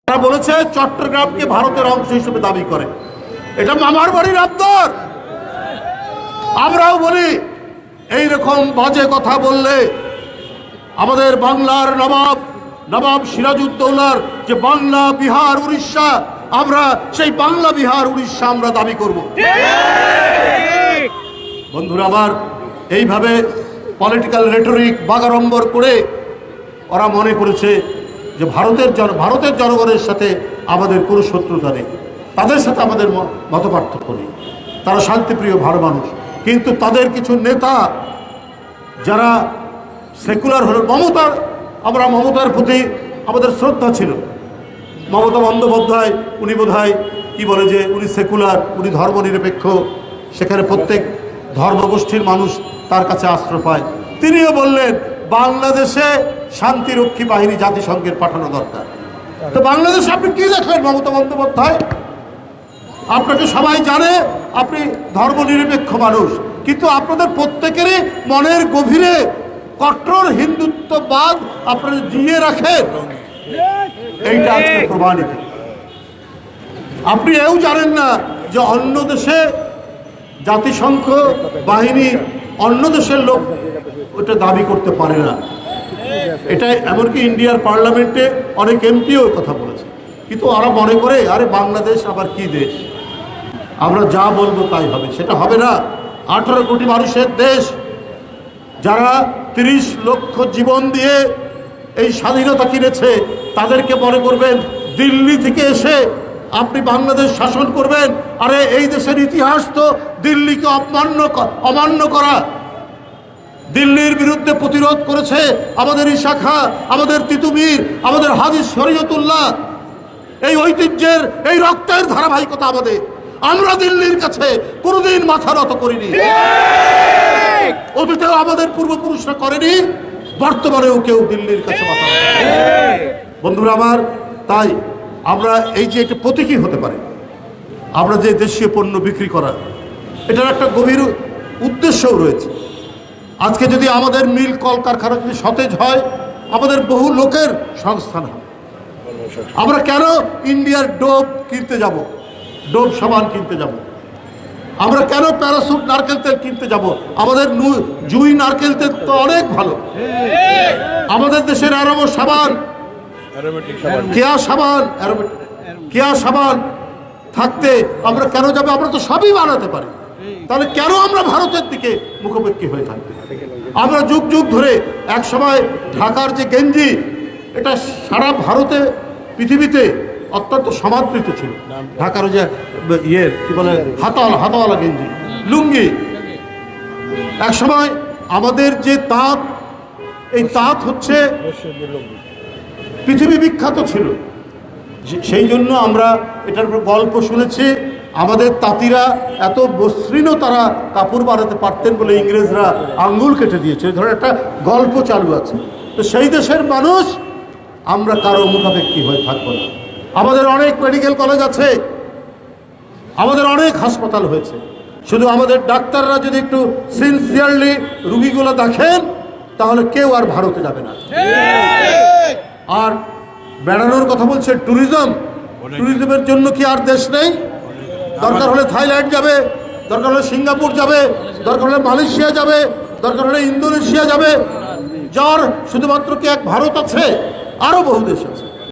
তারা বলেছে চট্টগ্রামকে ভারতের অংশ হিসেবে দাবি করে। এটা মামার বাড়ির আবদার। আমরাও বলি এইরকম বাজে কথা বললে আমাদের বাংলার নবাব সিরাজউদ্দৌলার যে বাংলা বিহার উড়িষ্যা, আমরা সেই বাংলা বিহার উড়িষ্যা আমরা দাবি করব। বন্ধুরা আমার, এইভাবে পলিটিক্যাল রেটরিক বাগাড়ম্বর করে ওরা মনে করেছে যে ভারতের জনগণের সাথে আমাদের কোনো শত্রুতা নেই, তাদের সাথে আমাদের মতপার্থক্য নেই, তারা শান্তিপ্রিয় ভালো মানুষ। কিন্তু তাদের কিছু নেতা যারা সেকুলার হল, আমরা মমতার প্রতি আমাদের শ্রদ্ধা ছিল। মমতা বন্দ্যোপাধ্যায় উনি বোধহয় কি বলে যে উনি সেকুলার, উনি ধর্মনিরপেক্ষ, সেখানে প্রত্যেক ধর্মগোষ্ঠীর মানুষ তার কাছে আশ্রয় পায়। তিনিও বললেন বাংলাদেশে শান্তিরক্ষী বাহিনী জাতিসংঘের পাঠানো দরকার। তো বাংলাদেশে আপনি কি দেখলেন মমতা বন্দ্যোপাধ্যায়? আপনাকে সবাই জানে আপনি ধর্মনিরপেক্ষ মানুষ, কিন্তু আপনাদের প্রত্যেকেরই মনের গভীরে কট্টর হিন্দুত্ববাদ আপনারা জিয়ে রাখেন, এইটা আজকে প্রমাণিত। আপনি এও জানেন না যে অন্য দেশে জাতিসংঘ বাহিনী অন্য দেশের লোক ওটা দাবি করতে পারে না। এটা এমনকি ইন্ডিয়ার পার্লামেন্টে অনেক এমপিও কথা বলেছে, কিন্তু ওরা মনে করে আরে বাংলাদেশ আবার কি দেশ, আমরা যা বলবো তাই হবে। সেটা হবে না। 18 কোটি মানুষের দেশ, যারা 30 লক্ষ জীবন দিয়ে এই স্বাধীনতা কিনেছে, তাদেরকে মনে করবেন দিল্লি থেকে এসে আপনি বাংলাদেশ শাসন করবেন। আরে এই দেশের ইতিহাস তো দিল্লিকে অমান্য করা। দিল্লির বিরুদ্ধে প্রতিরোধ করেছে আমাদের ইশাখা, আমাদের তিতুমির, আমাদের হাজী শরীয়তুল্লাহ। এই ঐতিহ্যের, এই রক্তের ধারাবাহিকতা আমাদের। আমরা দিল্লির কাছে কোনোদিন মাথা নত করিনি। অতীতেও আমাদের পূর্বপুরুষরা করেনি, বর্তমানেও কেউ দিল্লির কাছে মাথা নত করেনি। বন্ধুরা আমার, তাই আমরা এই যে একটা প্রতীকী হতে পারে, আমরা যে দেশীয় পণ্য বিক্রি করা, এটার একটা গভীর উদ্দেশ্যও রয়েছে। আজকে যদি আমাদের মিল কলকারখানা যদি সতেজ হয়, আমাদের বহু লোকের সংস্থান হবে। আমরা কেন ইন্ডিয়ার ডোব কিনতে যাব, ডোব সাবান কিনতে যাব? আমরা কেন প্যারাসুট নারকেল তেল কিনতে যাব? আমাদের জুই নারকেল তেল তো অনেক ভালো। আমাদের দেশের অ্যারোমা সাবান, কেয়া সাবান থাকতে আমরা কেন যাবে? আমরা তো সবই বানাতে পারি, তাহলে কেন আমরা ভারতের দিকে মুখোমুখি হয়ে থাকবে? আমরা যুগ যুগ ধরে, এক সময় ঢাকার যে গেঞ্জি, এটা সারা ভারতে পৃথিবীতে অত্যন্ত সমাদৃত ছিল। ঢাকার যে কি বলে হাতাওয়ালা গেঞ্জি, লুঙ্গি, এক সময় আমাদের যে তাঁত, এই তাঁত হচ্ছে পৃথিবী বিখ্যাত ছিল। সেই জন্য আমরা এটার উপর গল্প শুনেছি, আমাদের তাঁতিরা এত মসৃণ তারা কাপড় বানাতে পারতেন বলে ইংরেজরা আঙ্গুল কেটে দিয়েছে। ধরে একটা গল্প চালু আছে। তো সেই দেশের মানুষ আমরা কারো মুখাপেক্ষী হয়ে থাকবো না। আমাদের অনেক মেডিকেল কলেজ আছে, আমাদের অনেক হাসপাতাল হয়েছে। শুধু আমাদের ডাক্তাররা যদি একটু সিনসিয়ারলি রুগীগুলো দেখেন, তাহলে কেউ আর ভারতে যাবে না। আর বেড়ানোর কথা বলছে, ট্যুরিজমের জন্য কি আর দেশ নেই? দরকার হলে থাইল্যান্ড যাবে, দরকার হলে সিঙ্গাপুর যাবে, দরকার হলে মালয়েশিয়া যাবে, দরকার হলে ইন্দোনেশিয়া যাবে। যার শুধুমাত্র কি এক ভারত আছে? আরো বহু দেশ আছে।